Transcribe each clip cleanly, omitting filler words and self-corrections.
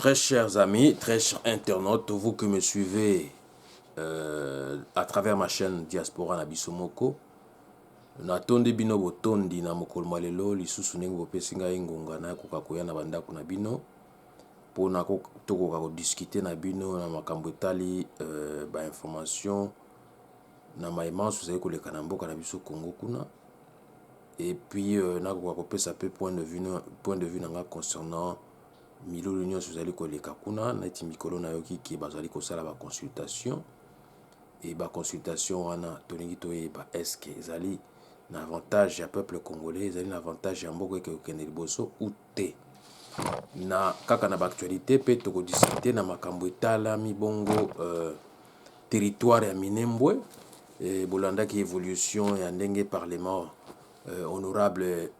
Très chers amis, très chers internautes, vous que me suivez à travers ma chaîne Diaspora na Bisomoko, natonde bino botondi na mokolo malelo lisusu ndenge bopesi ngai ngonga na koka koya na bandako na bino mpona tokoka kodiscute na bino na makambo etali ba information na mayemanso ezali koleka na mboka na biso Congo kuna, et puis nakoka kopesa pe point de vue na nga concernant milulu nyonso ezali koleka kuna neti mikolo nayoki ke bazali kosala ba consultation, et ba consultation wana tolingi toyeba eske ezali na avantage ya peuple congolais, ezali na avantage ya mboka eke okende liboso ou te. Na kaka na baactualité pe tokodiscute na makambo etalami bongo territoire ya Minembwe, bolandaki évolution ya ndenge parlement honorable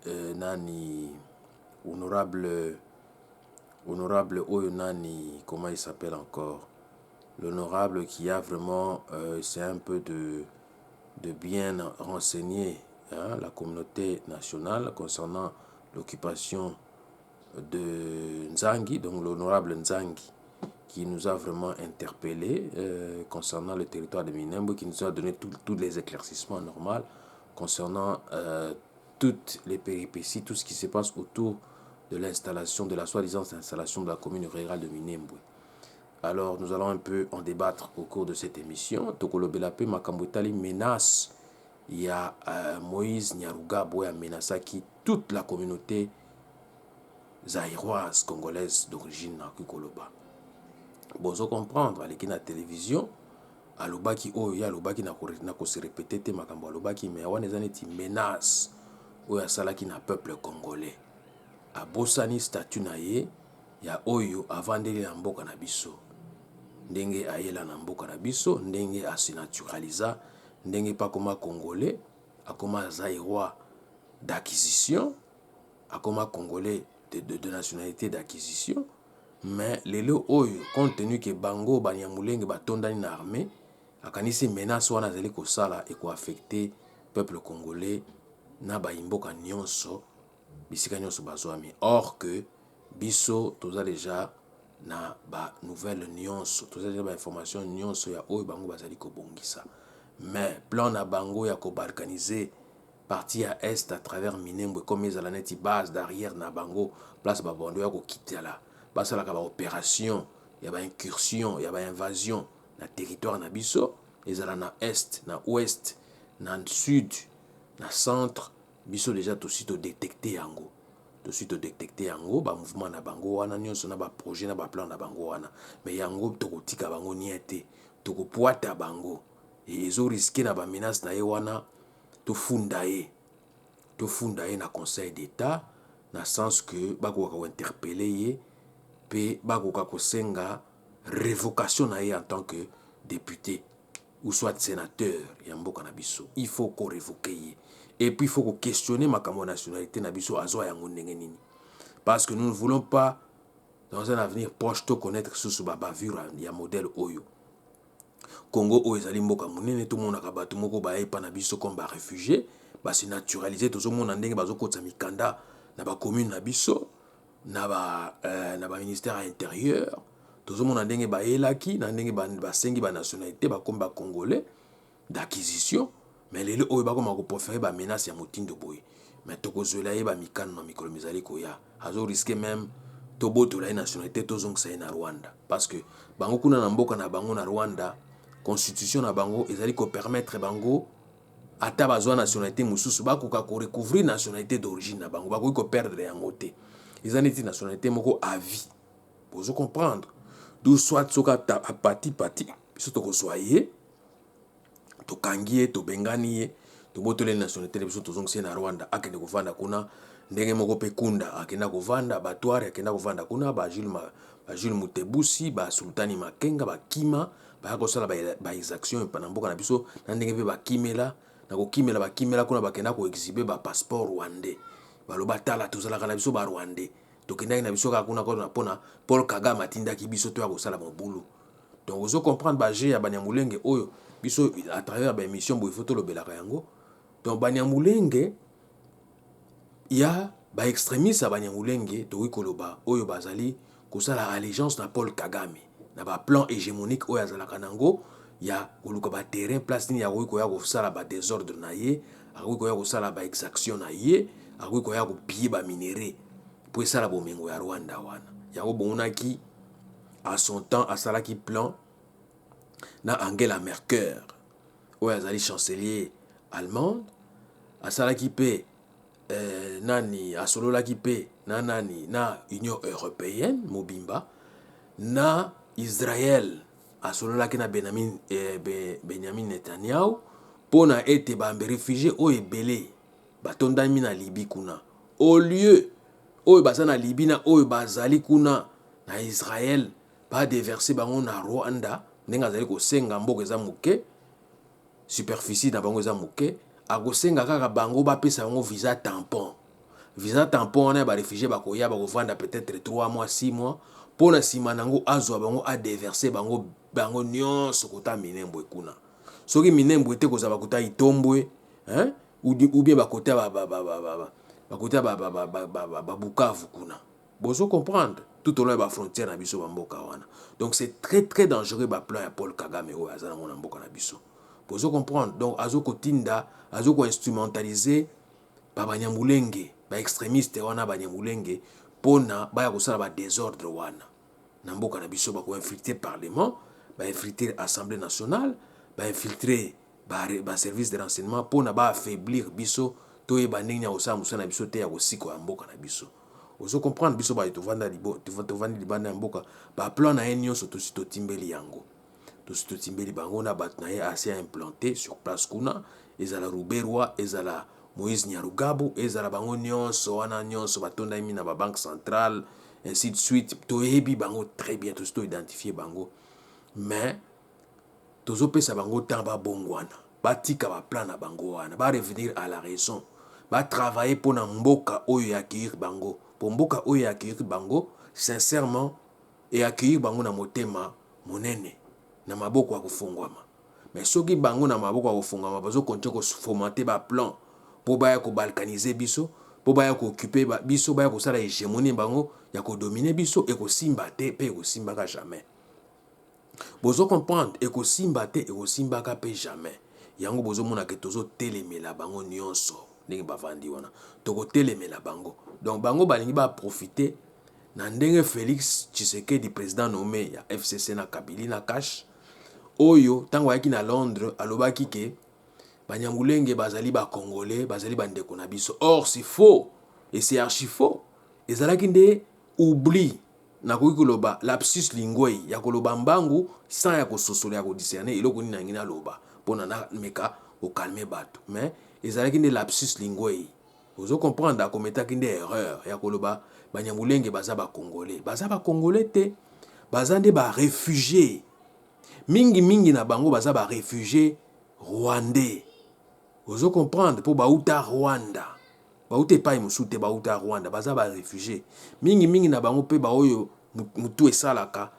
honorable oyo nani, comment il s'appelle encore, l'honorable qui a vraiment c'est un peu de bien renseigner la communauté nationale concernant l'occupation de Nzangi, donc l'honorable Nzangi, qui nous a vraiment interpellés concernant le territoire de Minembwe, qui nous a donné tous les éclaircissements normaux concernant toutes les péripéties, tout ce qui se passe autour de l'installation, de la soi-disant installation de la commune rurale de Minembwe. Alors, nous allons un peu en débattre au cours de cette émission. Tokolo Belape Makambo Etali menace. Il y a Moïse Nyarugabo a menacé toute la communauté zaïroise congolaise d'origine Kikoloba. Bozo comprendre, avec la télévision, alobaki oyo alobaki na ko se répéter te makambo alobaki, mais wana ezaneti menace oyo asalaki na peuple congolais. Abosani statut na ye ya oyo avandeli na mboka na biso, ndenge ayela na mboka na biso, ndenge asinaturaliza, ndenge pa koma congolais, akoma zaïrois d'acquisition, akoma congolais de nationalité d'acquisition. Mais lelo oyo, compte tenu que bango banyamulenge batondani na armée, akanisi menace wana zali kosala et ko affecter peuple congolais na ba imboka nyonso bisika nyonso bazwami. Or que biso toza déjà na ba nouvelle nyonso, toza déjà ba information nyonso ya oyo bango bazali kobongisa. Mais plan na bango ya ko balkaniser partie à est à travers Minembwe comme ezala neti base d'arrière na bango, place ba bondo ya ko quitter là. Basala ka ba opération, ya ba incursion, ya ba invasion na territoire na biso, ezala na est, na ouest, na sud, na centre, biso déjà to sito détecter yango. To sito détecter yango ba mouvement na bango wana nyonso na ba projet na ba plan na bango wana. Mais yango to kotika bango niete, to ko poata bango. Et ezo risquer na ba menace na ye wana to funda ye na conseil d'état, na sens que bako ka interpeller ye pe bakoka kosenga révocation na ye en tant que député ou soit sénateur ya mboka na biso. Il faut qu'on révoque ye. Et puis il faut qu'on questionner makambo nationalité na biso azwa yango ndenge nini. Parce que nous ne voulons pas dans un avenir proche to connaître sous ba bavure ya modèle oyo. Congo oyo ezali mboka munene to monaka bato moko ba epa na biso comme ba réfugiés, ba se naturaliser tozo mona ndenge bazokotsa mikanda na ba commune na biso. Na ba ministère intérieur tozomona ndenge bayelaki na ndenge basengi ba nationalité bakomba congolais d'acquisition, mais lelo oyo bakoma ko préférer ba menace ya motindo boye. Mais tokozwela ye ba mikano na mikolo mizali koya azo risquer même tobotola ye nationalité tozongisa ye na Rwanda, parce que bango kuna na mboka na bango na Rwanda constitution na bango ezali ko permettre bango ata bazwa nationalité mususu bakoka ko recouvrir nationalité d'origine na bango, bakoki ko perdre yango te. Ils ont une nationalité moko à vie. Vous comprendre. D'où soit soka à parti, surtout que soyez, to kangie, to bengani, to botole nationalité de biso zongsi na Rwanda, akende kovanda kuna, ndenge moko pe kunda, akenda kovanda, batware, akenda kovanda kuna, ba Jules Mutebusi, ba Sultani Makenga, ba Kima, ba kosala ba exaction pa na mboka na biso, na ndenge pe ba kimela, na ko kimela ba kimela kuna bakenda ko exhiber ba passeport rwandais. Baloba tala tozalaka na biso ba Rwandais, tokendaki na biso kaka kuna kona pona Paul Kagame atindaki biso to ya kosala mobulu. Donc vous comprendre ba ya Banyamulenge oyo biso à travers ba émission bo photo lobelaka yango. Donc Banyamulenge ya ba extrémistes ya Banyamulenge to koloba oyo bazali kosala allégeance na Paul Kagame na ba plan hégémonique oyo azalaka nango ya koluka ba terrain place nini akoki koya kosala ba désordre na ye, akoki koya kosala ba exaction na ye, akoki koya kopiller ba minerai po esala bomengo ya Rwanda wana. Yango bomonaki à son temps asalaki plan na Angela Merkel oyo azali chancelier allemande, asalaki pe nani asololaki pe na nani na Union européenne mobimba, na Israël asololaki na Benjamin Netanyahu pona ete ba réfugié oyo ebele batondami na Libye kuna, au lieu oyo baza na Libye na oyo bazali kuna na Israël ba déverser bango na Rwanda ndenge azali kosenga mboka eza moke, superficie na bango eza moke, akosenga kaka bango bapesa bango visa tampon. Visa tampon wana ba réfugié bakoya bakovanda peut-être 3 mois 6 mois pona sima nango azwa bango a déverser bango nyonso kota Minembwe kuna. Soki Minembwe te kozaba kota Itombwe, hein, ou bien bakota bakota Bukavu kuna. Bozo comprendre tout au long ba frontière na biso ba mboka wana. Donc c'est très dangereux ba plan ya Paul Kagame oyo azala na mboka na biso. Bozo comprendre. Donc azo kotinda, azo ko instrumentaliser ba Banyamulenge, ba extrémiste wana Banyamulenge pona baya kosala ba désordre wana. Na mboka na biso ba ko infiltrer parlement, ba infiltrer assemblée nationale, ba infiltrer ba service de renseignement pona ba affaiblir biso to yeba ndenge ya kosala musana biso te ya kosiko ya mboka na biso. Ozo comprendre biso ba tovanda libanda ya mboka ba plan na ye nyonso to timbeli yango. To timbeli bango na bat na ye assez implanté sur place kuna, ezala Ruberwa, ezala Moïse Nyarugabo, ezala bango nyonso wana nyonso batonda mi na ba banque centrale, ainsi de suite. To yebi bango très bien, to identifier bango. Mais tozo pesa bango temps ba bongwana, ba tika ba plan na bango wana, ba revenir à la raison, ba travailler pour na mboka oyo ya accueillir bango. Pour mboka oyo ya accueillir bango sincèrement et accueillir bango na motema monene na maboko ya kofungwama. Mais soki bango na maboko ya kofungwama bazo continuer ko fomenter ba plan po baya ko balkaniser biso, po baya ko occuper biso, baya ko sala hégémonie bango ya ko dominer biso et ko simba te pe ko simba ka jamais. Bozo comprendre et ko simba te et ko simba ka pe jamais. Yango bozo mona ke tozo telemela bango nyonso ndenge bavandi wana. Toko telemela bango. Donc bango balingi ba profiter na ndenge Félix Tshisekedi président nommé ya FCC na Kabili na Kash oyo tango ayaki na Londres alobaki ke Banyamulenge bazali ba Congolais, bazali ba ndeko na biso. Or c'est faux et c'est archi faux. Ezalaki nde oubli na koki koloba lapsus linguae ya koloba mbangu sans ya kososola ya kodiscerner eloko nini nangi na loba pona na meka o calmer bato. Mais ezalaki nde lapsus linguae. Ozo comprendre akometaki nde erreur ya koloba Banyamulenge baza ba Congolais. Baza ba Congolais te, baza nde ba réfugiés. Mingi na bango baza ba réfugiés rwandais. Ozo comprendre po bauta Rwanda. Bauta epai mosusu te bauta Rwanda, baza ba réfugiés. Mingi na bango pe ba oyo mutu esalaka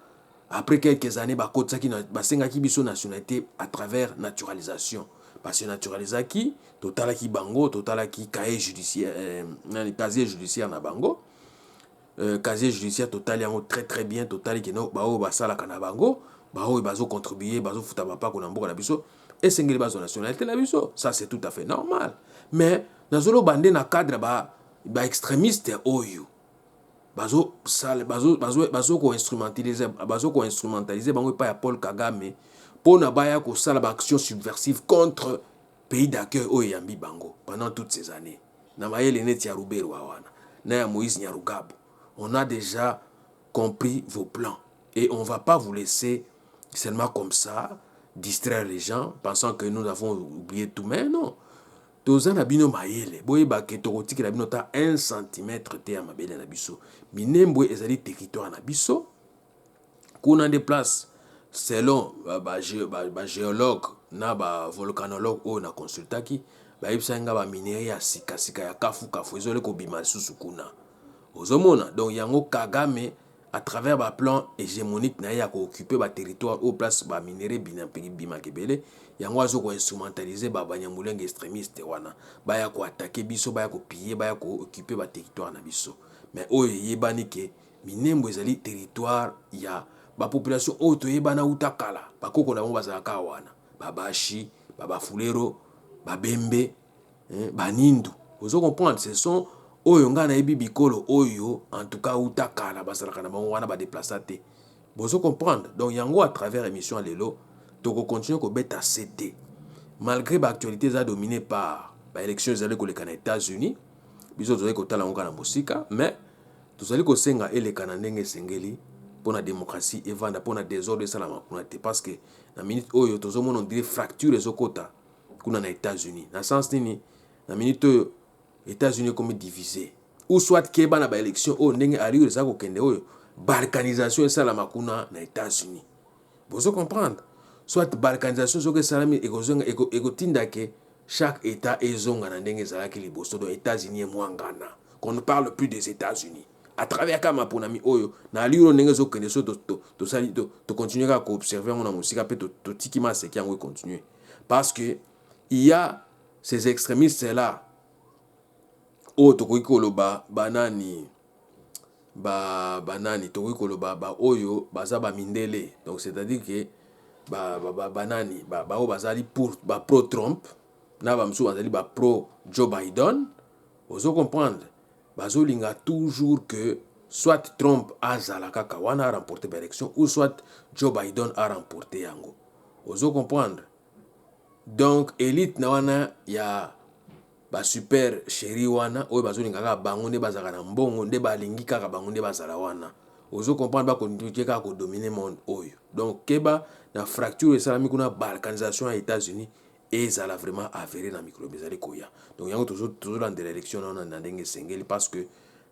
après quelques années bakotsaki na basengaki biso nationalité à travers naturalisation. Parce que naturalisaki totalaki bango, totalaki casier judiciaire na bango. Casier judiciaire total yango très bien, total ki no ba o basalaka na bango, ba o bazo contribuer, bazo futa papa ko na mboka na biso et sengeli bazo nationalité na biso. Ça c'est tout à fait normal. Mais nazolo bande na cadre ba extrémiste oyo bazo ko instrumentaliser bango pa ya Paul Kagame pona baya ko sala ba action subversive contre pays d'accueil oyo yambi bango pendant toutes ces années. Na mayele neti ya Ruberwa wana na ya Moïse Nyarugabo. On a déjà compris vos plans et on ne va pas vous laisser seulement comme ça distraire les gens pensant que nous avons oublié tout. Mais non. Toza na bino mayele. Boye ba ke tokotiki na bino ta 1 cm te ya mabele na biso. Minembwe ezali territoire na biso. Kuna des places selon ba géologue na ba volcanologue o na consultaki ba yebisanga ba minerai ya sika ya kafu ezole ko bima susu kuna. Ozomona donc yango Kagame à travers ba plan hégémonique na ya ko occuper ba territoire au place ba minerai bima kebele yango azo ko instrumentaliser ba Banyamulenge extrémiste wana ba ya ko attaquer biso ba ya ko piller ba ya ko occuper ba territoire na biso. Mais oyo yebani ke Minembwe ezali territoire ya population oyo toyebana uta kala bakoko na bango bazalaka wana babashi babafulero babembe banindu ozo comprendre ce sont oyo nga nayebi bikolo oyo en tout cas uta kala bazalaka na bango wana badeplaça te bozo comprendre donc yango à travers émission lelo toko continuer kobeta CD malgré actualité eza dominée par élection ezali koleka na États-Unis biso tozali kotala yango na mosika mais tozali kosenga eleka na ndenge esengeli mpona démocratie evanda mpona désordre esalama kuna te parce que na minute oyo tozomona ondire fracture ezokota kuna na États-Unis na sens nini na minute oyo États-Unis ekomi divisé ou soit keba na baélection oyo ndenge allure eza kokende oyo balkanisation esalama kuna na États-Unis bozo comprendre soit balkanisation soki esalami ekotinda ke chaque état ezonga na ndenge ezalaki liboso donc États-Unis emwangana qu'on ne parle plus des États-Unis à travers kama ponami oyo na liuro ndenge ezokende so tosali continuer kaka koobserve yango na mosika mpe totiki maseki yango econtinue parce que il y a ces extrémistes là oyo tokoki koloba banani tokoki koloba oyo baza bamindele donc c'est-à-dire que banani oyo bazali pour pro Trump na bamosusu bazali pro Joe Biden ozo comprendre bazolinga toujours que soit Trump azala kaka wana a remporté l'élection ou soit Joe Biden a remporté yango ozo comprendre donc élite na wana ya super chéri wana oyo bazolinga kaka bango nde bazalaka na mbongo nde balingi kaka bango nde bazala wana ozo comprendre bakontinue kaka kodomine monde oyo donc keba na fracture esalami kuna balkanisation ya États-Unis ezala vraiment avéré na microbe ezali koya donc yango tozolandela élection na ndenge esengeli parce que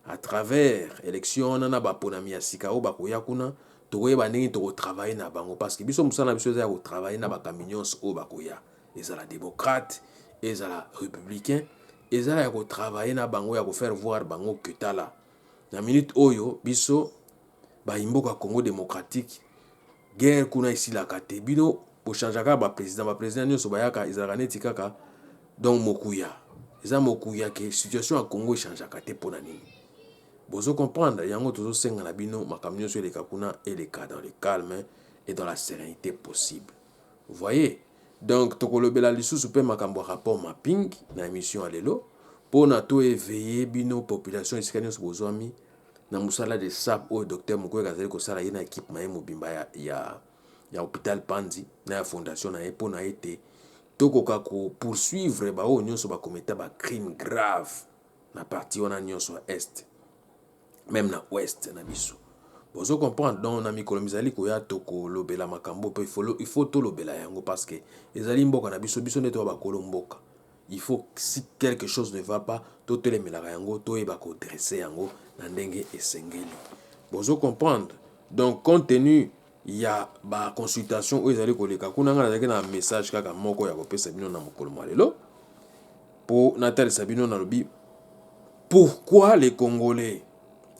à travers élection wana na baponami ya sika oyo bakoya kuna tokoyeba ndenge tokotravaille na bango parce que biso mosala na biso eza ya kotravaille na bakami nyonso oyo bakoya ezala démocrate ezala républicain ezala ya kotravaille na bango ya kofaire voir bango que tala na minute oyo biso baimboka Congo démocratique guerre kuna esilaka te bino bochangeaka baprésident nyonso bayaka ezalaka neti kaka donc mokuya eza mokuya ke situation ya Congo echangeaka te mpona nini bozo comprendre yango tozosenga na bino makambo nyonso eleka kuna eleka dans le calme et dans la sérénité possible vous voyez donc tokolobela lisusu mpe makambo ya rapport mapping na émission ya lelo mpona to éveiller bino population esika nyonso bozwami na mosala de sap oyo docteur Mukwege azali kosala ye na équipe na ye mobimba ya hôpital Panzi na ya fondation na ye mpona ete tokoka poursuivre baoyo nyonso bakometa bacrime grave na parti wana nyonso ya est même na ouest na biso bozo comprendre donc na mikolo mizali koya tokolobela makambo mpe il faut tolobela yango parce que ezali mboka na biso nde toya bakolo mboka il faut si quelque chose ne va pas totelemelaka yango toyeba kodresse yango na ndenge esengeli bozo comprendre donc compte tenu ya baconsultation oyo ezali koleka kuna nga nazalaki na message kaka moko ya kopesa bino na mokolo mwa lelo mpo natalisa bino nalobi pourquoi les Congolais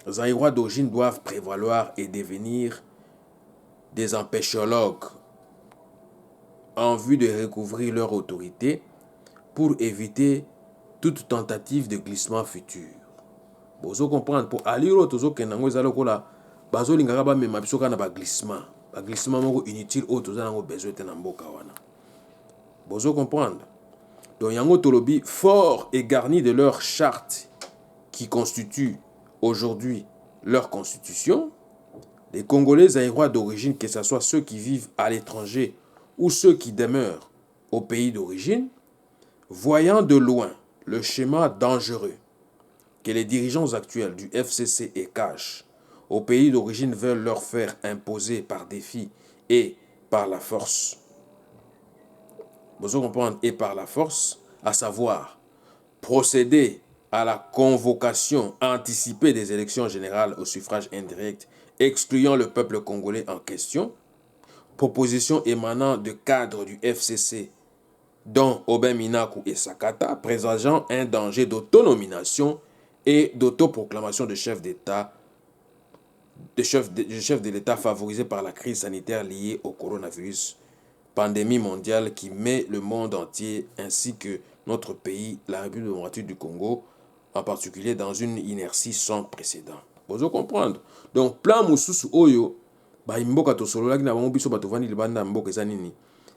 zaïrois d'origine doivent prévaloir et devenir des empêchologues en vue de recouvrir leur autorité pour éviter toute tentative de glissement futur. Bozo comprendre pour aliro tozo kenango ezalo kola bazo lingaka ba mema biso kana ba glissement moko inutile o toza nango besoin te na mboka wana. Bozo comprendre. Donc yango tolobi fort et garni de leur charte qui constitue aujourd'hui leur constitution, les Congolais zaïrois d'origine, que ce soit ceux qui vivent à l'étranger ou ceux qui demeurent au pays d'origine, voyant de loin le schéma dangereux que les dirigeants actuels du FCC et CACH au pays d'origine veulent leur faire imposer par défi et par la force. Vous comprenez, et par la force, à savoir procéder à la convocation anticipée des élections générales au suffrage indirect, excluant le peuple congolais en question, proposition émanant de cadres du FCC, dont Aubin Minaku et Sakata, présageant un danger d'autonomination et d'autoproclamation de chef d'État, de chef de l'État favorisé par la crise sanitaire liée au coronavirus, pandémie mondiale qui met le monde entier ainsi que notre pays, la République démocratique du Congo, en particulier dans une inertie sans précédent. Vous comprendre. Donc plan mususu oyo ba imboka to solo na bango biso bato vandi libanda mboka eza nini.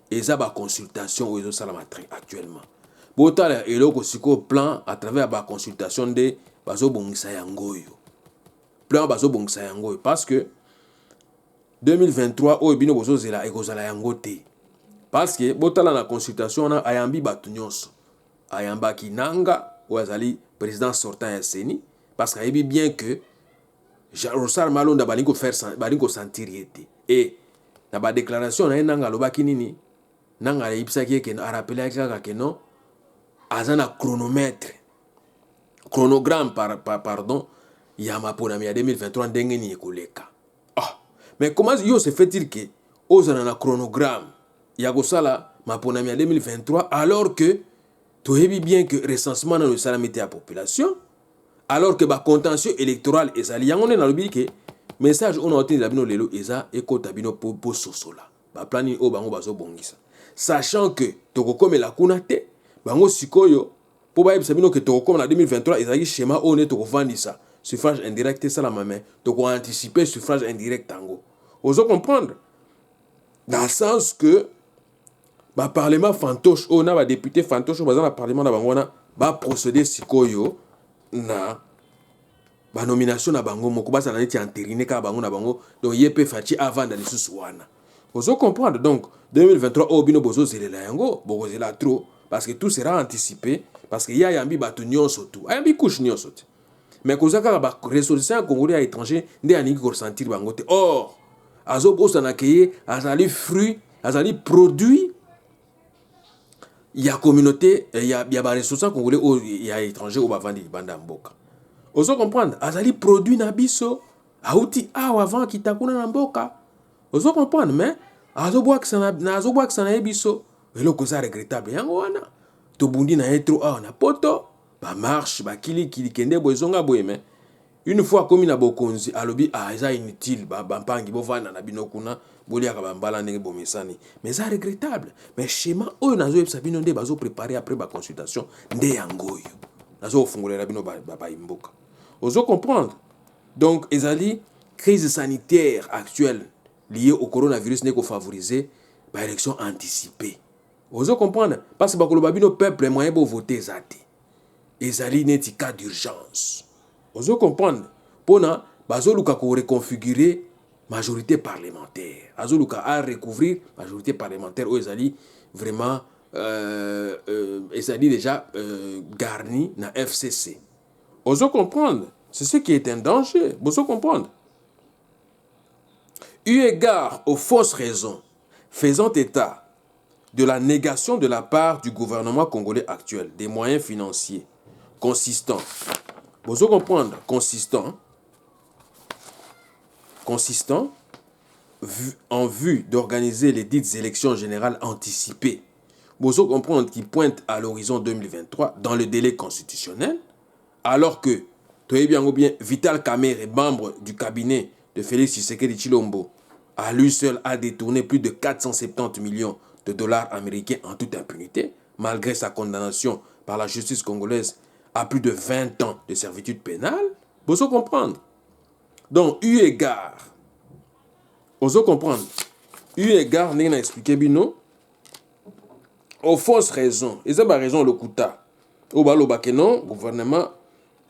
Eza ba consultation oyo ça la matrice actuellement. Botala eloko siko plan à travers ba consultation de bazo bongisa yango yo. Plan bazo bongisa yango yo parce que 2023 oyo bino bozo zela ekozala yango te. Parce que botala na consultation na ayambi batu nyonso. Ayamba Kinanga ou azali président sortant ya Seni parce qu'il dit bien que Rosal Malonda balingo sentir yete et na ba déclaration na nanga lobaki nini nanga yipsaki ke a rappelé que non azana chronogramme pardon ya maponami ya 2023 ndenge ni ekoleka. Ah mais comment yo se fait-il que ozana na chronogramme ya kosala maponami ya 2023 alors que tu sais bien que recensement dans le salamité à la population, alors que le contentieux électoral est allé. On est dans le but que message on a obtenu d'abino lelo eza eko tabino po sosola. Ba plani o bango bazo bongisa. Sachant que toko comme la kunate, bango sikoyo po ba yebisa que toko comme en 2023 ezali schéma on est toko vandisa. Suffrage indirect ça la main. Toko anticiper suffrage indirect tango. Oso comprendre dans le sens que ba parlement fantoche on a ba député fantoche bazana na parlement na bangona ba procéder sikoyo na ba nomination na bango moko ba sana neti entériné ka bango na bango donc yep fachi avant d'aller sous wana. Vous comprendre donc 2023 obino bozo zelela yango bokozela trop parce que tout sera anticipé parce que ya yambi batu nyonso tout ayambi couche nyonso tout mais kozaka ba ressortissant congolais à étranger ndé aniki ko sentir bango te or azo bosa na keye azali fruit azali produit il y a communauté, il y a des ressources congolais, il y a étrangers au bavandi banda mboka. Oso comprendre, azali produit na biso, auti avant kitakuna na mboka. Oso comprendre mais azo boa que ça na biso, eloko ça regrettable yango wana. To bundi na etro na poto, ba marche, ba kili kende bozonga boye mais une fois comme na bokonzi alobi eza inutile ba mpangi bovana na binokuna boliaka bambala ndenge bomesani mais ça regrettable mais schéma oyo nazo yebisa bino nde bazo préparer après ba consultation nde yango oyo nazo fungolera bino ba imboka ozo comprendre donc ezali crise sanitaire actuelle liée au coronavirus n'est que favoriser ba élection anticipée ozo comprendre parce que bakoloba bino peuple moyen bo voter zati ezali neti cas d'urgence. Vous comprenez? Pona bazoluka ko reconfigurer majorité parlementaire. Azoluka a recouvrir majorité parlementaire où ezali vraiment ezali déjà garni na FCC. Vous comprendre? C'est ce qui est un danger. Vous comprendre? Eu égard aux fausses raisons faisant état de la négation de la part du gouvernement congolais actuel des moyens financiers consistants. Vous comprendre, consistant en vue d'organiser les dites élections générales anticipées. Vous comprendre qui pointe à l'horizon 2023 dans le délai constitutionnel, alors que bien Vital Kamerhe, membre du cabinet de Félix Tshisekedi Tshilombo, à lui seul a détourné plus de 470 millions de dollars américains en toute impunité, malgré sa condamnation par la justice congolaise à plus de 20 ans de servitude pénale. Vous comprendre. Donc, eu égard, vous comprendre. Eu égard, nous avons expliqué bino, aux fausses raisons. Et ça, c'est raison le kuta. Au balo bakeno, gouvernement,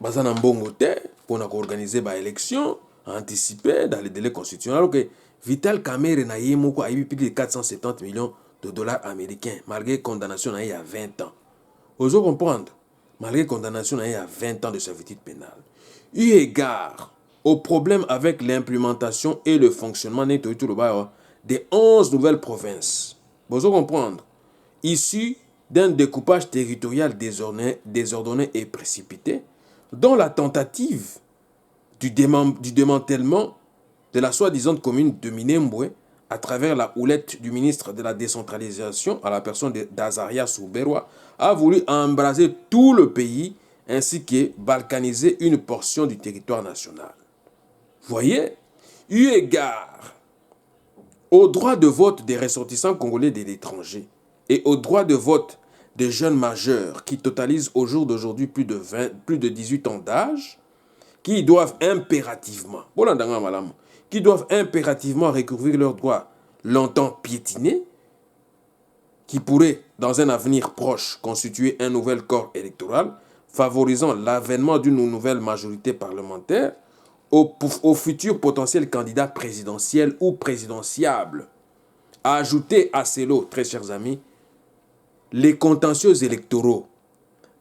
bazana mbongo te, pour organiser ba élection anticipée dans les délais constitutionnels. Alors que Vital Kamerhe na yemoko a eu plus de 470 millions de dollars américains, malgré condamnation il y a 20 ans. Vous comprendre. Malgré condamnation il y a 20 ans de servitude pénale. Eu égard au problème avec l'implémentation et le fonctionnement des 11 nouvelles provinces. Vous comprendre. Issues d'un découpage territorial désordonné et précipité, dont la tentative du démantèlement de la soi-disant commune de Minembwe à travers la houlette du ministre de la décentralisation à la personne d'Azaria Souberwa a voulu embraser tout le pays ainsi que balkaniser une portion du territoire national. Voyez, eu égard au droit de vote des ressortissants congolais de l'étranger et au droit de vote des jeunes majeurs qui totalisent au jour d'aujourd'hui plus de 18 ans d'âge, qui doivent impérativement, recouvrir leurs droits longtemps piétinés, qui pourraient, dans un avenir proche, constituer un nouvel corps électoral, favorisant l'avènement d'une nouvelle majorité parlementaire au futur potentiel candidat présidentiel ou présidentiable. Ajoutez à ces lots, très chers amis, les contentieux électoraux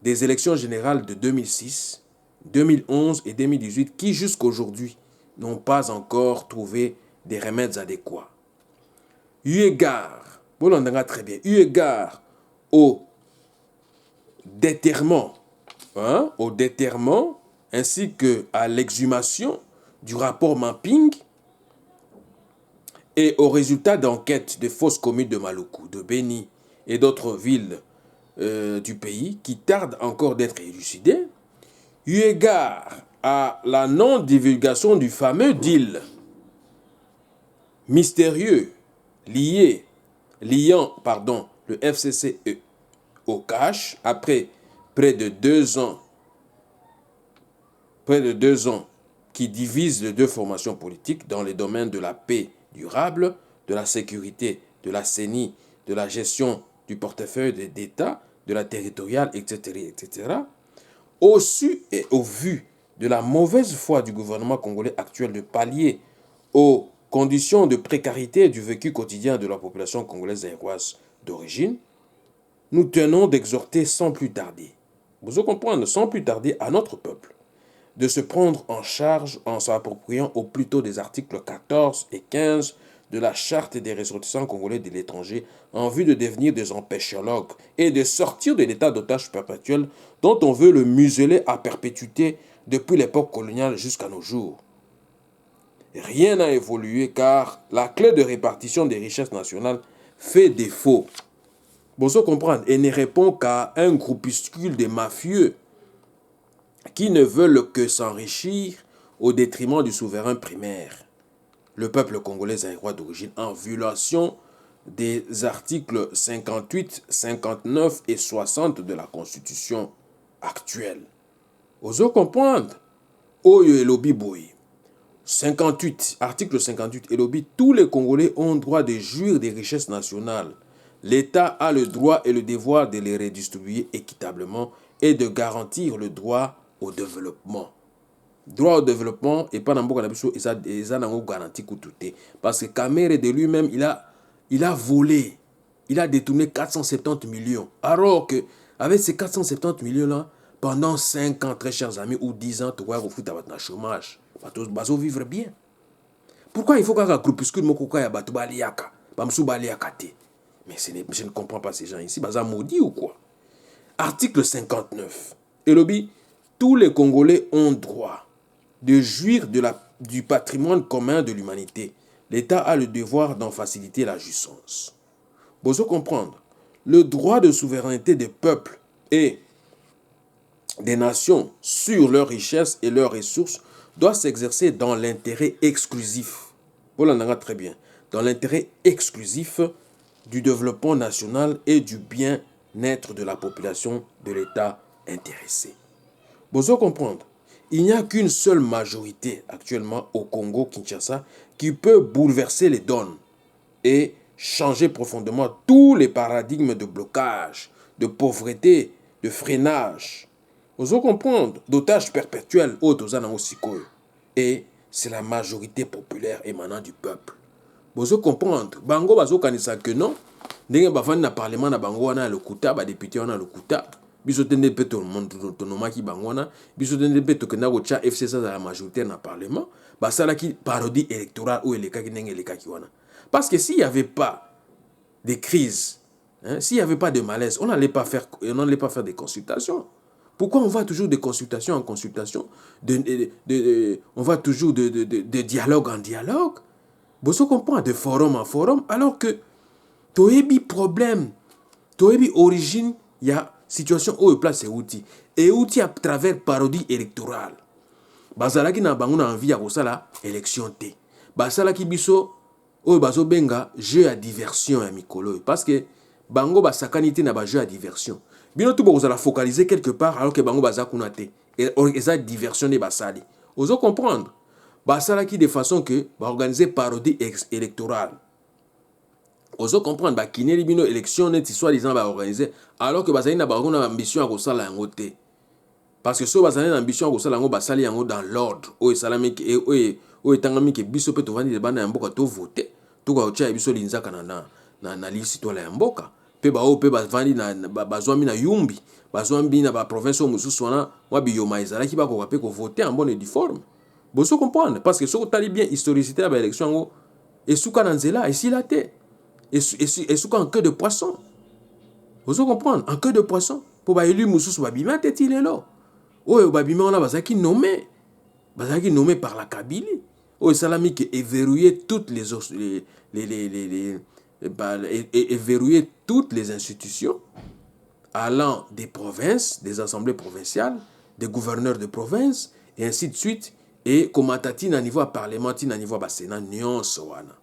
des élections générales de 2006, 2011 et 2018 qui, jusqu'aujourd'hui, n'ont pas encore trouvé des remèdes adéquats. Eu égard, très bien, eu égard au déterrement, ainsi qu'à l'exhumation du rapport Mapping et aux résultats d'enquête des fosses communes de Maluku, de Beni et d'autres villes du pays qui tardent encore d'être élucidées, eu égard à la non-divulgation du fameux deal mystérieux liant le FCCE au cash après près de 2 ans qui divisent les deux formations politiques dans les domaines de la paix durable, de la sécurité, de la CENI, de la gestion du portefeuille d'État, de la territoriale, etc., au su et au vu de la mauvaise foi du gouvernement congolais actuel de pallier aux conditions de précarité du vécu quotidien de la population congolaise zaïroise d'origine, nous tenons d'exhorter sans plus tarder, vous comprenez, sans plus tarder à notre peuple, de se prendre en charge en s'appropriant au plus tôt des articles 14 et 15 de la Charte des ressortissants congolais de l'étranger en vue de devenir des empêchologues et de sortir de l'état d'otage perpétuel dont on veut le museler à perpétuité depuis l'époque coloniale jusqu'à nos jours. Rien n'a évolué car la clé de répartition des richesses nationales fait défaut. Bon, ça comprendre, et ne répond qu'à un groupuscule de mafieux qui ne veulent que s'enrichir au détriment du souverain primaire, le peuple congolais zaïrois d'origine, en violation des articles 58, 59 et 60 de la Constitution actuelle. Ozo comprendre, Oyo elobi boy. 58, article 58, elobi, tous les Congolais ont droit de jouir des richesses nationales. L'État a le droit et le devoir de les redistribuer équitablement et de garantir le droit au développement. Droit au développement et pas dans beaucoup d'habitudes et ça n'a garanti tout. Parce que Kamere de lui-même il a volé, il a détourné 470 millions. Alors que avec ces 470 millions là, pendant 5 ans, très chers amis, ou 10 ans, tu vas refouler votre chômage. Tu vas vivre bien. Pourquoi il faut qu'un groupuscule mokoka ya batu baliaka, bamsou baliaka te? Mais je ne comprends pas ces gens ici. Baza maudit ou quoi? Article 59. Et lobby, tous les Congolais ont droit de jouir du patrimoine commun de l'humanité. L'État a le devoir d'en faciliter la jouissance. Vous devez comprendre, le droit de souveraineté des peuples et des nations sur leurs richesses et leurs ressources doit s'exercer dans l'intérêt exclusif. Vous l'entendez très bien. Dans l'intérêt exclusif du développement national et du bien-être de la population de l'État intéressé. Vous devez comprendre, il n'y a qu'une seule majorité actuellement au Congo-Kinshasa qui peut bouleverser les donnes et changer profondément tous les paradigmes de blocage, de pauvreté, de freinage. Vous devez comprendre, d'otage perpétuel et c'est la majorité populaire émanant du peuple. Vous devez comprendre, bango bazo kanisa que non, ndenge bavandi na parlement na bango wana lokuta, ba député wana lokuta. Biso tende pe tout le monde autonomaki bangwana, biso tende pe to kena ko cha FCC à la majorité dans le parlement, ba sala ki parodie électorale ou elekaki ndenge elekaki wana. Parce que s'il y avait pas de crise, s'il y avait pas de malaise, on n'allait pas faire des consultations. Pourquoi on va toujours de consultation en consultation, on va toujours de dialogue en dialogue? Vous comprenez, de forum en forum, alors que toyebi problème, toyebi origine, il y a situation où il place outil et outil à travers parodie électorale. Bazalaki na bango na envie ya kosala élection té. Basalaki biso oyo bazo benga jeu à diversion ya mikolo parce que bango basakani té na ba jeu à diversion. Bino tout bozala focaliser quelque part alors que bango bazakuna té. Et eza diversion de basali. Vous comprendre? Ça qui de façon que va organiser parodie électorale. Vous comprendre? Qui n'est pas une élection net soi-disant va organiser alors que ça n'a pas ambition à ça la ngote. Parce que si vous avez une ambition à ça la ngote, ça dans l'ordre. Ou salami ou etangami que biso pe to vandi de bana mboka to voter. To ka ocha biso linzaka na liste to la mboka. Pe ba o pe ba vandi na bazwami na yumbi. Bazwami na ba province o mususu wana wa biyoma ezala ki ba ko pe ko voter en bonne et due forme. Vous comprenez? Parce que si vous avez bien historicité de l'élection, et sous Kananzela, et si la tête, et sous en queue de poisson. Vous comprenez? En queue de poisson. Pour élu Moussous Babima, tête il est là. Oh, Babima, on a Bazaki nommé. Bazaki nommé par la Kabylie. Oh, Salami qui est verrouillé toutes verrouillé toutes les institutions allant des provinces, des assemblées provinciales, des gouverneurs de province, et ainsi de suite. Et comment tati na niveau parlementaire, na niveau sénat nuance wana.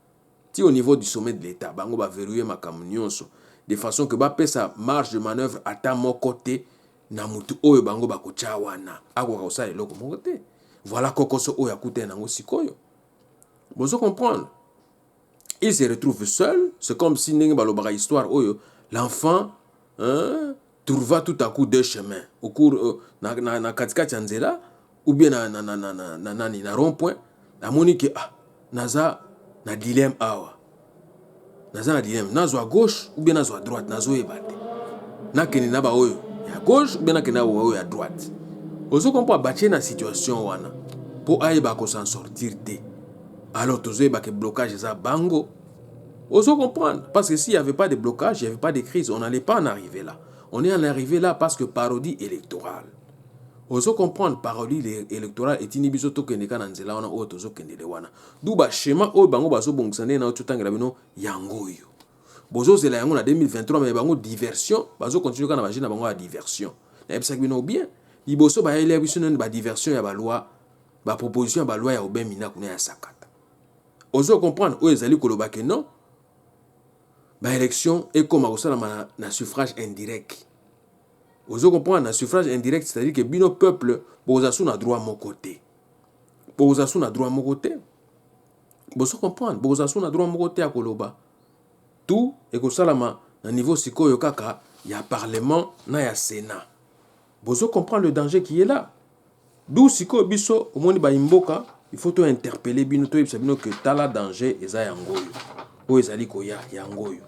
Ti au niveau du sommet de l'État, bango va verrouiller ma nuance de façon que ba pe sa marge de manœuvre à mon côté na mutu oyo bango ba kocha wana. Ako ka osala eloko mon côté. Voilà kokoso oyo akute nango sikoyo. Vous comprendre? Il se retrouve seul, c'est comme si ndenge balobaka histoire oyo l'enfant trouva tout à coup deux chemins au cours na katikati nzela. Ou bien na rond-point, la monique naza na dilemme awa. Naza na dilemme, nazo à gauche ou bien nazo à droite, nazo ebate. Na keni na ba oyo à gauche ou bien na keni na oyo à droite. Ozo comprend batie na situation wana pour aiba ko s'en sortir té. Alors tozo eba ke blocage za bango. Ozo comprendre parce que s'il y avait pas de blocage, il y avait pas de crise, on n'allait pas en arriver là. On est en arrivé là parce que parodie électorale. Ozo comprendre parodie électorale et tini biso to kende kana nzela wana o tozo kende le wana. Duba schéma o bango baso bongsane na tutangela bino yango yo. Bozo zela yango na 2023 mais bango diversion, bazo continuer kana bagina bango a diversion. Na ebisa bino bien. Liboso ba ile biso na ba diversion ya ba loi, ba proposition ya ba loi ya obemina kuna ya sakata. Ozo comprendre o ezali koloba ke non. Ba élection et comme osala na suffrage indirect. Vous comprenez, un suffrage indirect, c'est-à-dire que bino peuple, vous avez un droit à mon côté. Vous avez un droit à mon côté. Vous comprenez, vous avez un droit à mon côté à Koloba. Tout, et que ça, à niveau siko yokaka, il y a parlement, il y a sénat. Vous comprenez le danger qui est là. D'où siko biso, au moins imboka, il faut tout interpeller bino to bino que tala danger et ça yangoyo. O ezali koya yangoyo.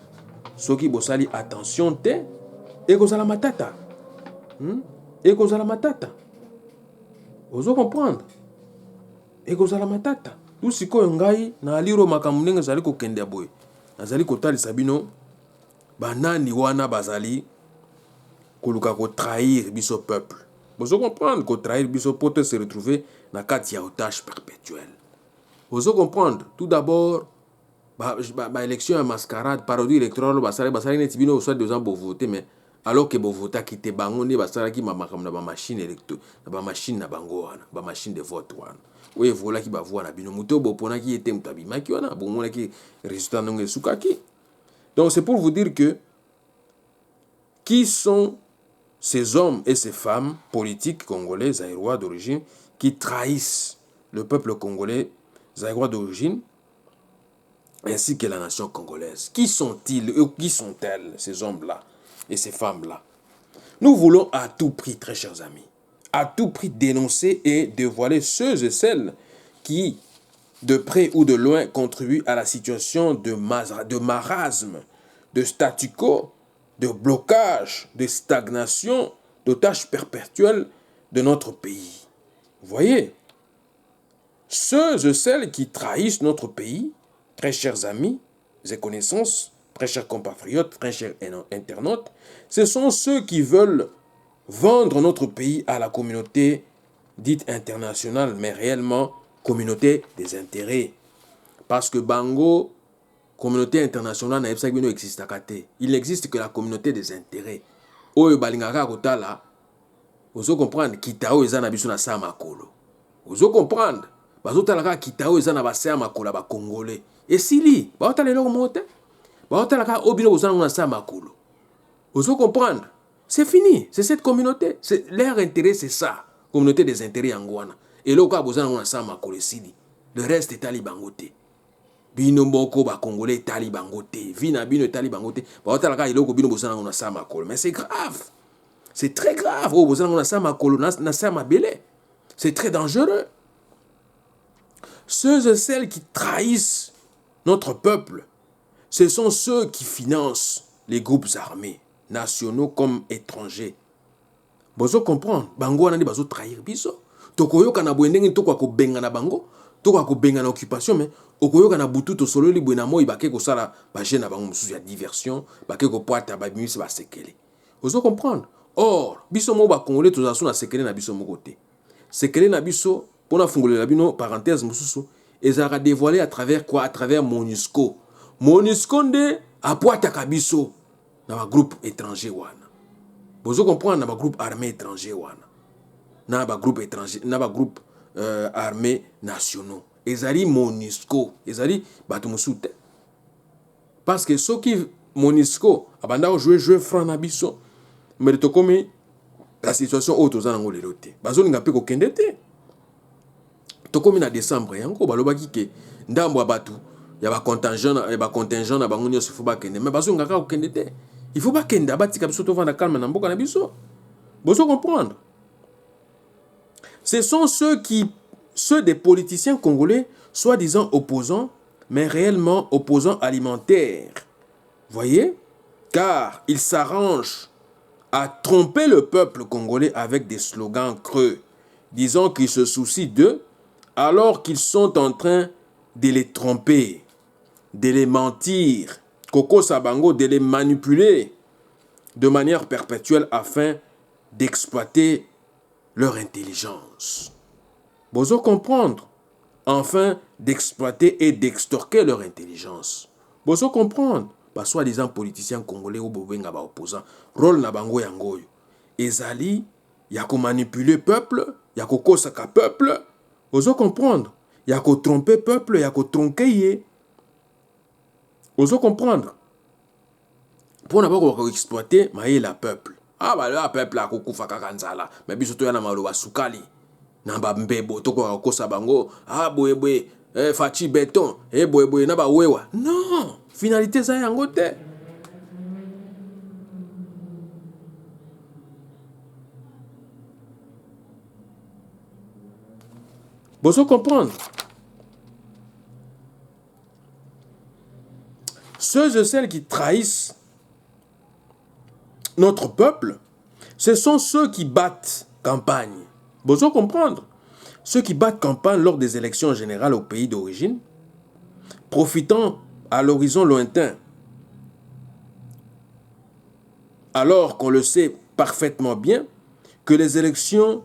Soki bosali attention te, et que ça la matata. Et que ça la matata. Vous comprendre? Et que ça la matata. Tout ce que ngai na aliro makamunenge zali ko kende boy. Nazali ko tali sabino banani wana bazali koluka ko trahir biso peuple. Vous comprendre ko trahir biso pour se retrouver na kati ya otage perpétuel. Vous comprendre? Tout d'abord élection à mascarade parodie électorale basali neti bino soit 2 ans pour voter mais alors que bovota kite bango ne basala ki mamakam na ba machine électo na ba machine na bango wana ba machine de vote wana oye vola ki ba voix na bino muto bopona ki ete mutabima ki wana bomona ki résultat ndonge sukaki. Donc c'est pour vous dire que qui sont ces hommes et ces femmes politiques congolais zaïrois d'origine qui trahissent le peuple congolais zaïrois d'origine ainsi que la nation congolaise. Qui sont-ils et qui sont-elles ces hommes-là et ces femmes-là? Nous voulons à tout prix, très chers amis, à tout prix dénoncer et dévoiler ceux et celles qui, de près ou de loin, contribuent à la situation de marasme, de statu quo, de blocage, de stagnation, d'otage perpétuel de notre pays. Vous voyez, ceux et celles qui trahissent notre pays, très chers amis et connaissances, très chers compatriotes, très chers internautes, ce sont ceux qui veulent vendre notre pays à la communauté dite internationale, mais réellement communauté des intérêts. Parce que Bango, communauté internationale, il n'existe que la communauté des intérêts. Oyo balingaka kotala, vous comprenez, kitao ezana biso na sa makolo. Vous comprenez, bazotala kitao ezana ba sa makolo ba congolais. Et sili, baotala eloko mote. Baotalaka obino ozana na sa makolo. Vous comprendre? C'est fini, c'est cette communauté, leur intérêt c'est ça, communauté des intérêts angwana. Et là, quand on a ça, le reste est talibangoté. Bino moko ba congolais talibangoté. Vina bino talibangoté. Ba otala iloko bino bozana on a ça makolo. Mais c'est grave. C'est très grave. Oh, bozana on a ça makolo na ça mabele. C'est très dangereux. Ceux et celles qui trahissent notre peuple, ce sont ceux qui financent les groupes armés, nationaux comme étrangers. Bozo comprendre, bango wana ndi bazo trahir biso. Tokoyoka na boendenge tokwa ko benga na bango, tokwa ko benga na occupation mais okoyoka na butu to solo li bwena moi bake ko sala ba jeune na bango mususu ya diversion, bake ko poata ba bimisi ba sekele. Bozo comprendre. Or, biso mo ba congolais tozasu na sekele na biso moko te. Sekele na biso pona fungolela bino parenthèse mususu ezaka dévoilé à travers quoi? À travers MONUSCO. MONUSCO nde apoata kabiso na ba groupe étranger wana. Vous comprenez, dans le groupe armé étranger, dans le groupe étranger, dans le groupe armé nationaux. Ils arrivent MONUSCO, ils arrivent Batumusoute. Parce que ceux qui MONUSCO, abanda jouer franc nabiso, mais to comme la situation autre aux angles l'éloté. Bazo n'a pas qu'au kendete. To comme en décembre, yango balobaki ke ndambo abatu, ya ba contingent na bango nyoso faut ba kende, mais bazo ngaka au kendete. Il faut pas qu'il y ait des gens qui soient calme dans le biso. Vous comprendre. Ce sont ceux des politiciens congolais, soi-disant opposants, mais réellement opposants alimentaires. Voyez? Car ils s'arrangent à tromper le peuple congolais avec des slogans creux, disant qu'ils se soucient d'eux, alors qu'ils sont en train de les tromper, de les mentir, Koko Sabango, de les manipuler de manière perpétuelle afin d'exploiter leur intelligence. Bozo comprendre, afin d'exploiter et d'extorquer leur intelligence. Bozo comprendre, bah soi-disant politiciens congolais ou bobenga ba opposants, rôle na bango yangoyo. Ezali, yako manipuler peuple, yako kosaka peuple. Bozo comprendre, yako tromper peuple, yako tronquer. Bozo comprendre. Pour ne pas exploiter, maïe la peuple. Ah bah le peuple a kukufa kakanzala. Mais bisoto yana malo basukali. Namba mbebo toko kosa bango. Ah boye fachi béton. Boye naba wewa. Non, finalité ça yango te. Bozo comprendre. Ceux et celles qui trahissent notre peuple, ce sont ceux qui battent campagne. Vous devez comprendre. Ceux qui battent campagne lors des élections générales au pays d'origine, profitant à l'horizon lointain, alors qu'on le sait parfaitement bien, que les élections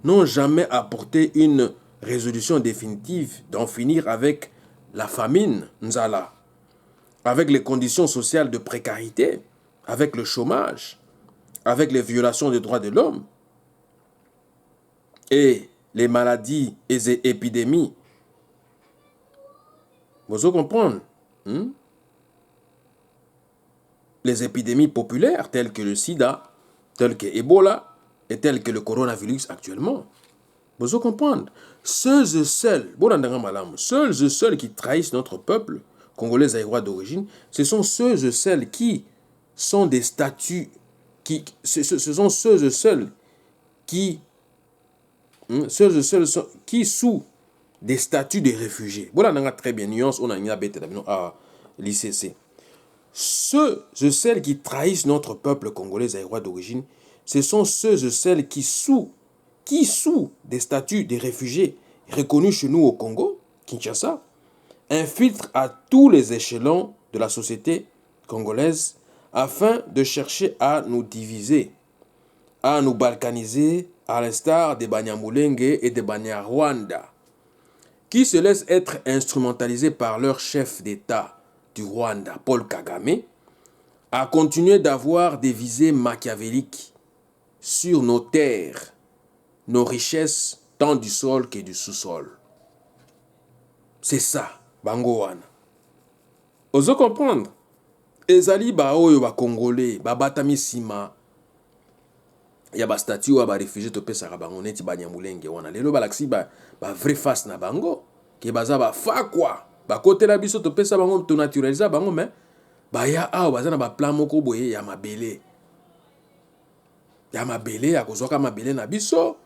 n'ont jamais apporté une résolution définitive d'en finir avec la famine, Nzala, avec les conditions sociales de précarité, avec le chômage, avec les violations des droits de l'homme et les maladies et les épidémies. Vous comprenez? Les épidémies populaires telles que le sida, telles que Ebola et telles que le coronavirus actuellement. Vous comprenez? Seuls et seuls qui trahissent notre peuple, congolais aérois d'origine, ce sont ceux et celles qui sont des statuts, ce sont ceux et celles qui sous des statuts de réfugiés. Voilà, on a très bien nuance, on a une bête à l'ICC. Ceux et celles qui trahissent notre peuple congolais aérois d'origine, ce sont ceux et celles qui sous des statuts de réfugiés reconnus chez nous au Congo, Kinshasa, infiltrent à tous les échelons de la société congolaise afin de chercher à nous diviser, à nous balkaniser, à l'instar des Banyamulenge et des Banyarwanda, qui se laissent être instrumentalisés par leur chef d'État du Rwanda, Paul Kagame, à continuer d'avoir des visées machiavéliques sur nos terres, nos richesses, tant du sol que du sous-sol. C'est ça, Bango wana. Ozo comprendre? Ezali ba oyo ba Congolais, ba batami sima. Il y a des statuts ou des réfugiés qui sont bango neti ba nyamulenge wana. Lelo balaksi ba vrai face na bango. Ki baza ba fa quoi. Ba côté la biso to pesa bango to naturaliser bango mais ba ya a baza na ba plan moko boye ya mabele. Ya mabele ya kozoka mabele na biso.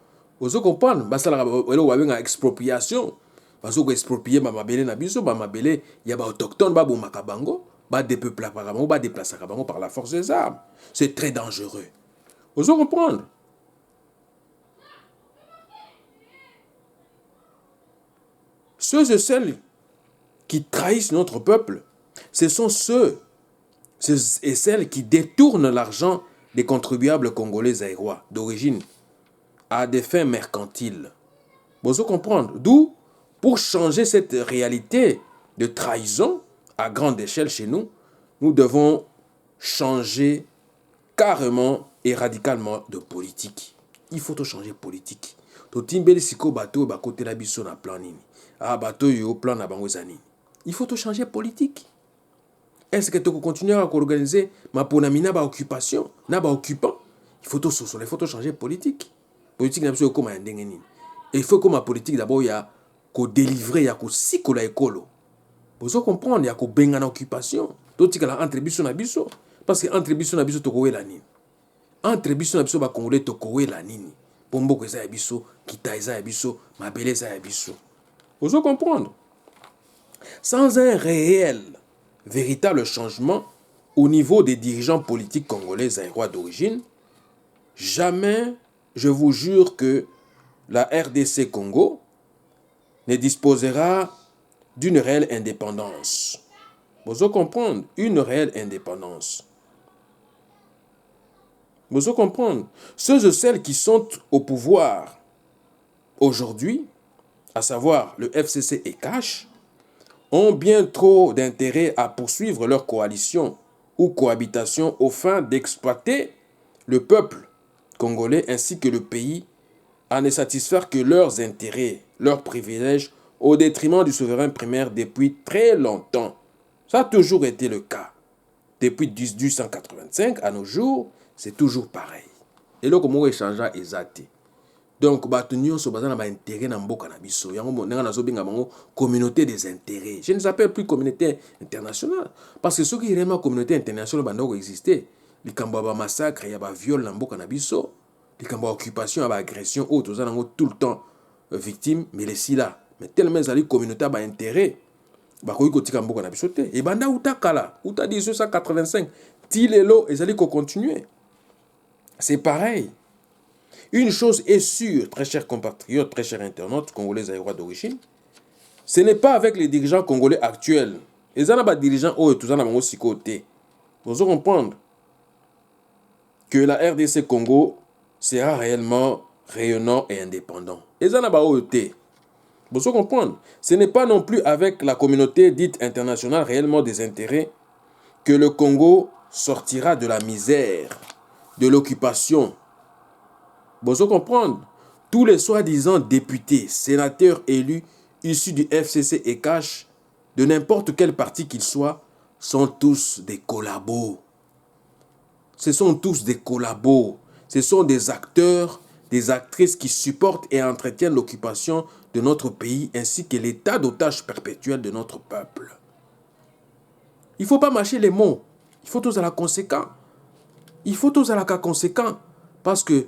Ozo comprendre basala elo wa benga expropriation. Bazo ko exproprier ba mabele na biso ba mabele ya ba autochtone ba bomaka bango ba dépeupler par bango ba déplacer bango par la force des armes. C'est très dangereux. Vous comprendre? Ceux et celles qui trahissent notre peuple, ce sont ceux et celles qui détournent l'argent des contribuables congolais zaïrois d'origine à des fins mercantiles. Vous comprendre? D'où, pour changer cette réalité de trahison à grande échelle chez nous, nous devons changer carrément et radicalement de politique. Il faut tout changer politique. To timbeli siko bateau ba côté la biso na plan nini. Ah bateau yo plan na bango zani. Il faut tout changer politique. Est-ce que tu peux continuer à organiser ma ponamina ba occupation, na ba occupant? Il faut tout il faut tout changer politique. Politique na biso comme ndenge nini. Et il faut que ma politique d'abord ya ko délivrer ya ko sikola ekolo. Vous comprendre ya ko benga na occupation. To tikala entre biso na biso. Parce que entre biso na biso tokowe la nini. Entre biso na biso ba congolais tokowe la nini. Pomboko eza ya biso, kita eza ya biso, mabele eza ya biso. Vous comprendre? Sans un réel, véritable changement au niveau des dirigeants politiques congolais zaïrois d'origine, jamais, je vous jure que la RDC Congo ne disposera d'une réelle indépendance. Vous comprendre? Une réelle indépendance. Vous comprendre? Ceux et celles qui sont au pouvoir aujourd'hui, à savoir le FCC et Cash, ont bien trop d'intérêt à poursuivre leur coalition ou cohabitation aux fins d'exploiter le peuple congolais ainsi que le pays à ne satisfaire que leurs intérêts, leurs privilèges au détriment du souverain primaire depuis très longtemps. Ça a toujours été le cas. Depuis 1885 à nos jours, c'est toujours pareil. Et là, comment échanger exact. Donc, bato nyonso baza na ba intérêt na mboka na biso. Yango nenga nazo benga bango communauté des intérêts. Je ne s'appelle plus communauté internationale parce que ceux qui réellement communauté internationale bandoko exister, likambo ba massacre, ya ba viol na mboka na biso, likambo occupation, ya ba agression autres toza nango tout le temps victime, mais les si là, mais tellement zali communauté ba intérêt. Bakoyi kotika mboka na biso te. Et banda uta kala, uta 1885, tilelo ezali ko continuer. C'est pareil. Une chose est sûre, très chers compatriotes, très chers internautes congolais zaïrois d'origine, ce n'est pas avec les dirigeants congolais actuels. Les dirigeants aussi côté. Vous comprendre que la RDC Congo sera réellement rayonnant et indépendant. Vous comprendre, ce n'est pas non plus avec la communauté dite internationale réellement des intérêts que le Congo sortira de la misère, de l'occupation. Vous comprendre, tous les soi-disant députés, sénateurs élus issus du FCC et Cash, de n'importe quel parti qu'ils soient, sont tous des collabos. Ce sont tous des collabos. Ce sont des acteurs, des actrices qui supportent et entretiennent l'occupation de notre pays ainsi que l'état d'otage perpétuel de notre peuple. Il ne faut pas mâcher les mots. Il faut tous à la conséquent. Il faut tous à la cas conséquent. Parce que,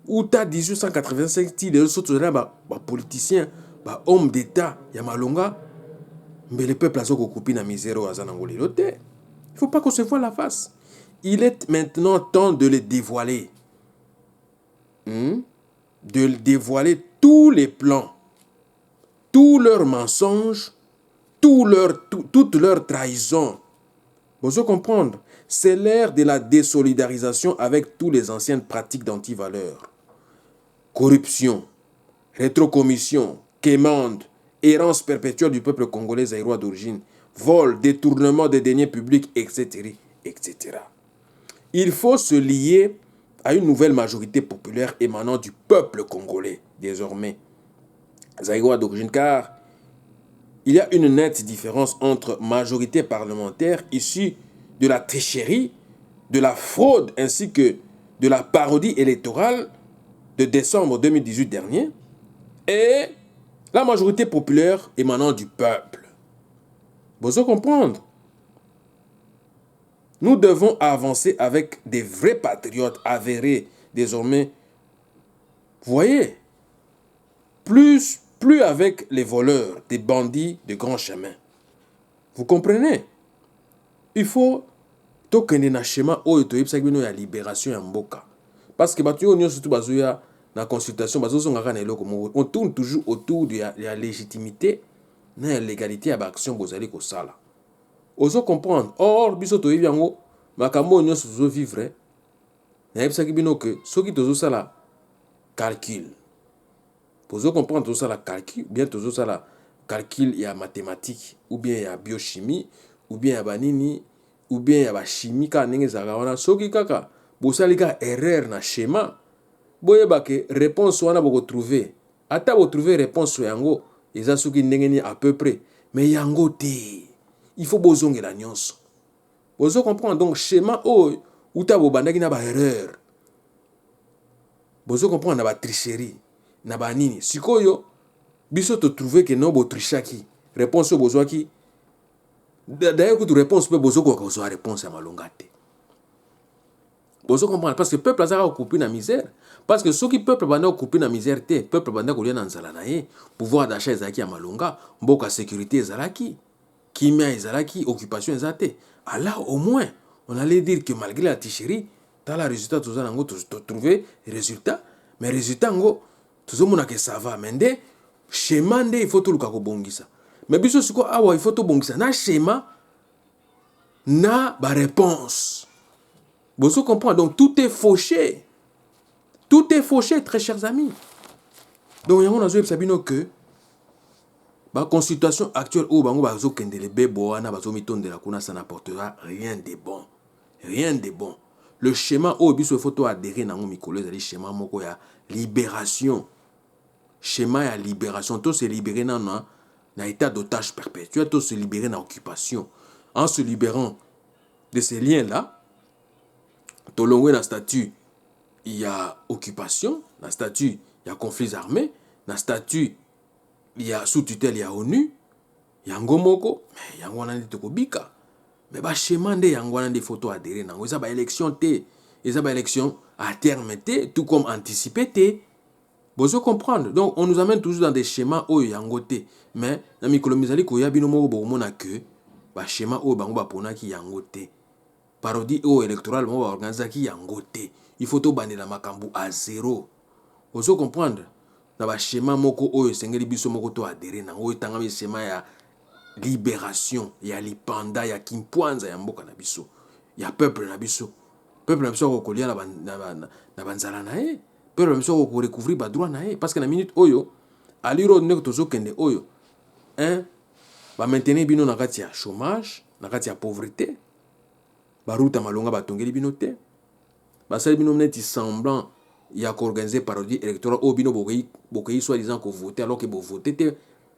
où t'as 1885, les autres politiciens, hommes d'État, Yamalonga, mais le peuple a coupé la misère au Azanangoli. Il ne faut pas qu'on se voie la face. Il est maintenant temps de les dévoiler. De dévoiler tous les plans, tous leurs mensonges, toute leur trahison. Vous comprendre? C'est l'ère de la désolidarisation avec toutes les anciennes pratiques d'antivaleurs. Corruption, rétrocommission, quémande, errance perpétuelle du peuple congolais zaïrois d'origine, vol, détournement des deniers publics, etc., etc. Il faut se lier à une nouvelle majorité populaire émanant du peuple congolais, désormais zaïrois d'origine, car il y a une nette différence entre majorité parlementaire issue de la tricherie, de la fraude, ainsi que de la parodie électorale de décembre 2018 dernier et la majorité populaire émanant du peuple. Vous devez comprendre. Nous devons avancer avec des vrais patriotes avérés désormais. Vous voyez, plus avec les voleurs, des bandits de grand chemin. Vous comprenez? Il faut tokende na schéma oyo toyebisaki bino ya libération ya mboka. Parce que bato yo nyonso surtout bazoya na consultation bazozongaka na eloko moko. On tourne toujours autour de la légitimité na ya légalité ya baaction bozali kosala. Ozo comprendre. Or biso toyebi yango makambo nyonso tozovivre nayebisaki bino ke soki tozosala calcul. Vous comprendre tout ça la calcul, bien tout ça la calcul il y a mathématique ou bien il y a biochimie ou bien il y a banini ou bien il y a chimie ka ndenge zaka wana soki kaka bosali ka erreur na schéma boyeba ke réponse wana boko trouver ata bo trouver réponse yango eza soki ndenge ni à peu près mais yango te il faut bozongela nyonso bozo comprendre donc schéma o uta bo bandaki na ba erreur bozo comprendre na ba tricherie na banini sikoyo biso to trouver que non bo trichaki réponse au bozwaki d'ailleurs que tu réponse peut bozo ko ko réponse à malonga te bozo comprendre parce que peuple azaka occupé na misère parce que ceux qui peuple banda occupé na misère te peuple banda ko lia na nzala na ye pouvoir d'achat ezaki ya malonga mboka sécurité ezalaki kimia ezalaki occupation ezate alors au moins on allait dire que malgré la tricherie dans la résultat tout ça nango to trouver résultat mais résultat ngo tozomona ke ça va mais nde schéma nde il faut toluka kobongisa mais biso siko awa il faut tobongisa na schéma na ba réponse bozo comprendre donc tout est fauché très chers amis donc yango nazoyebisa bino que ba consultation actuelle oyo bango bazokendele bebo wana bazomitondela kuna ça n'apportera rien de bon le schéma oyo biso il faut adhérer nango mikolo ezali schéma moko ya libération schéma ya libération tout se libérer na état d'otage perpétuel tout se libérer na occupation en se libérant de ces liens là tolongwe na statut il y a occupation na statut il y a conflits armés na statut il y a sous tutelle il y a ONU yango moko mais yango wana ndi tokobika mais ba schéma nde yango wana ndi photo adhérer nango eza ba élection te eza ba élection à terme te tout comme anticipé te. Vous comprendre. Donc, on nous amène toujours dans des schémas oyo yango te. Mais, na mikolo mizali koya bino moko bomona que ba schéma oyo bango ba ponaki yango te. Parodie oyo électorale mo ba organizaki yango te. Il faut to bandela makambu à zéro. Vous comprendre. Na ba schéma moko oyo sengeli biso moko to adhérer na oyo tangami schéma ya libération, ya lipanda, ya kimpwanza ya mboka na biso. Ya peuple na biso. Peuple na biso ko kolia na banzala na e. Peuple na biso ko recouvrir ba droit na e parce que na minute oyo aliro nek tozo kende oyo ba maintenir bino na kati ya chômage, na kati ya pauvreté. Ba ruta malonga ba tongeli bino te. Ba sali bino neti semblant ya ko organiser parodie électorale au bino bokoyi soi-disant ko voter alors que bo voter te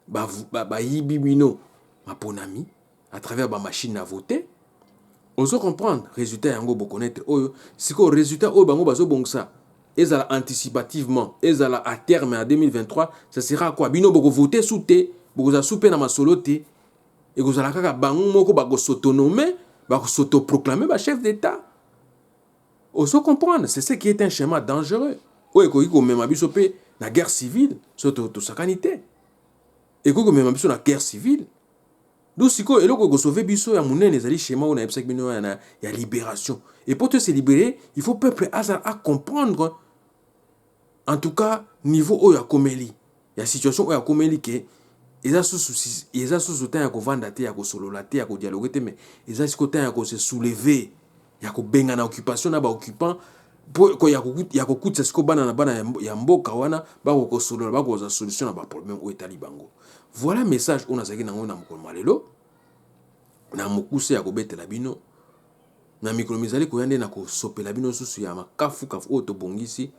ba yibi bino maponami à travers ba machine à voter. Ozo comprendre résultat yango bo connaître oyo siko résultat oyo bango bazo bongsa ezala anticipativement ezala à terme en 2023 ça sera quoi bino boko voter sous te boko za souper na masolo te et ko zala kaka bango moko bako s'autonomer bako s'autoproclamer ba chef d'état. Ozo comprendre c'est ce qui est un schéma dangereux oyo ko iko mema biso pe na guerre civile surtout to sakanité et ko mema biso na guerre civile. Donc, si vous avez sauvé biso ya munene ezali schéma on a bino ya libération. Et pour te se libérer, il faut peuple à comprendre en tout cas niveau oya komeli. Ya situation oya komeli ke eza sous temps ya ko vanda te ya ko solola te ya ko dialoguer te mais eza siko temps ya ko se soulever ya ko benga na occupation na ba occupant ko ya ko kutsa siko bana ya mboka wana ba ko solola ba ko za solution na ba problème o etali bango. Voilà message on a zaki nango na mokolo malelo na mokuse ya kobetela bino na mikolo mizali koyande na kosopela bino susu ya makafu oyo tobongisi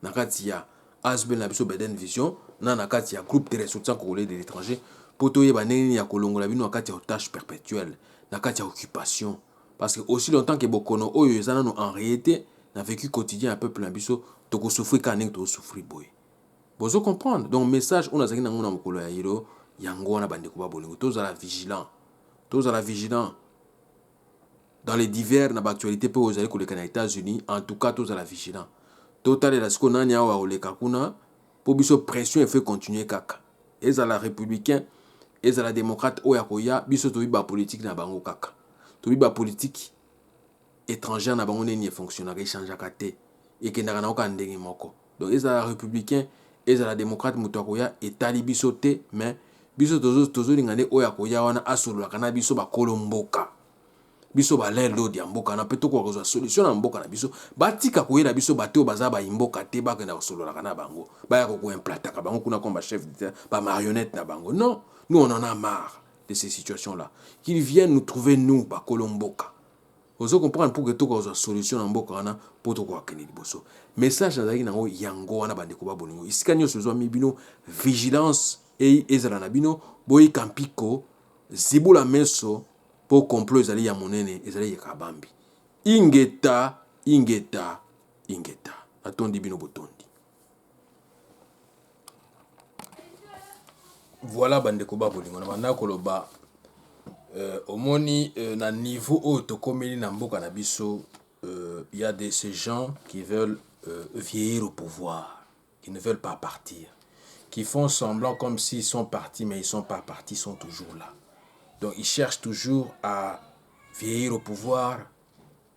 na kati ya Asbel na biso Beden Vision na kati ya groupe de soutien congolais de l'étranger po toyeba ndenge ya kolongola bino na kati ya tâche perpétuelle na kati ya occupation parce que aussi longtemps que bokono oyo eza nano en réalité na vécu quotidien à peuple na biso toko souffrir quand to souffrir boy. Bozo comprendre. Donc message on a zaki na ngona mokolo ya hiro yango wana bandeko ba bolingo tozala vigilant. Tozala vigilant. Dans les divers na actualité pe ozali ko leka na États-Unis, en tout cas tozala vigilant. Total la siko nani awa oleka kuna po biso pression et fait continuer kaka. Ezala républicain, ezala démocrate oya koya biso tobi ba politique na bango kaka. Tobi ba politique étrangère na bango neni fonctionnaire échange kate et ke ndaka na oka ndenge moko. Donc ezala républicain, ezala démocrate muto akoya etali biso te mais biso tozo lingane oya koya wana asolo kana biso ba kolomboka. Biso ba lelo dia mboka na peto ko kozwa solution na mboka na biso batika koyela biso bateo baza ba imboka te ba kena solo kana bango ba ya ko implanta ka bango kuna comme chef d'État ba marionnette na bango. Non, nous on en a marre de ces situations là. Qu'ils viennent nous trouver nous ba kolomboka. Vous comprenez pour que tout cause solution en mboka na poto ko akeni liboso. Message na zaki nango yango wana bandeko ba bolingo. Isika nyo sozwa mibino vigilance et ezala na bino boyi kampiko zibula meso pour complot ezali ya monene ezali ya kabambi. Ingeta atondi bino botondi. Voilà bandeko ba bolingo na banda koloba omoni na niveau auto komeli na mboka na biso il y a ces gens qui veulent vieillir au pouvoir, qui ne veulent pas partir, qui font semblant comme s'ils sont partis mais ils sont pas partis, ils sont toujours là. Donc ils cherchent toujours à vieillir au pouvoir,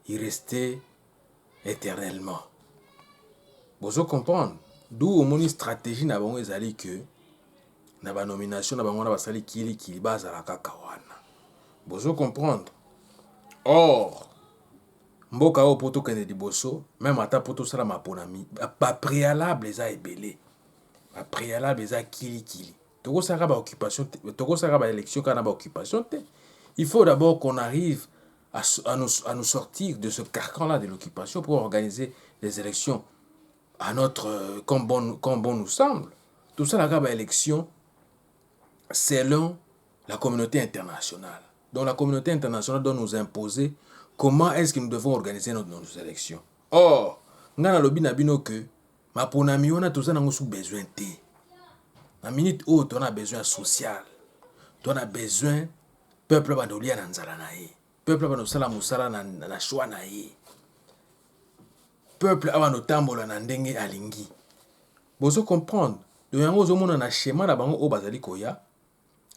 y rester éternellement. Vous comprendre d'où omoni stratégie na bango ezali que na ba nomination na bango na basali kili bazala kaka wana. Vous comprendre. Or, mboka o poto kende liboso, même ata poto sala maponami, ba préalable eza ebele. Ba préalable eza kili. Toko saka ba occupation, toko saka ba élection kana ba occupation te. Il faut d'abord qu'on arrive à nous sortir de ce carcan-là de l'occupation pour organiser les élections à notre comme bon nous semble. Tout ça la ba élection selon la communauté internationale. Donc la communauté internationale doit nous imposer comment est-ce que nous devons organiser nos élections. Or, ngana lobi na bino que ma ponami ona tout ça nango sous besoin te. Na minute où on a besoin social, on a besoin peuple bandolia na nzala na ye. Peuple banosala musala na choix na ye. Peuple abano tambola na ndenge alingi. Bozo comprendre. Donc yango zo mona na schéma na bango o bazali koya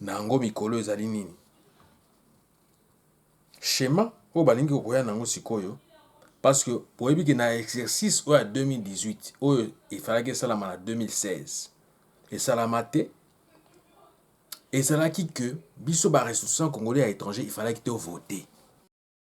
na ngo mikolo ezali nini. Schéma au balingi koya nango sikoyo parce que pour ebi que na exercice au 2018 il fallait que ça la en 2016 et ça la maté et ça la qui que biso ba ressortissant congolais à étranger il fallait que tu voter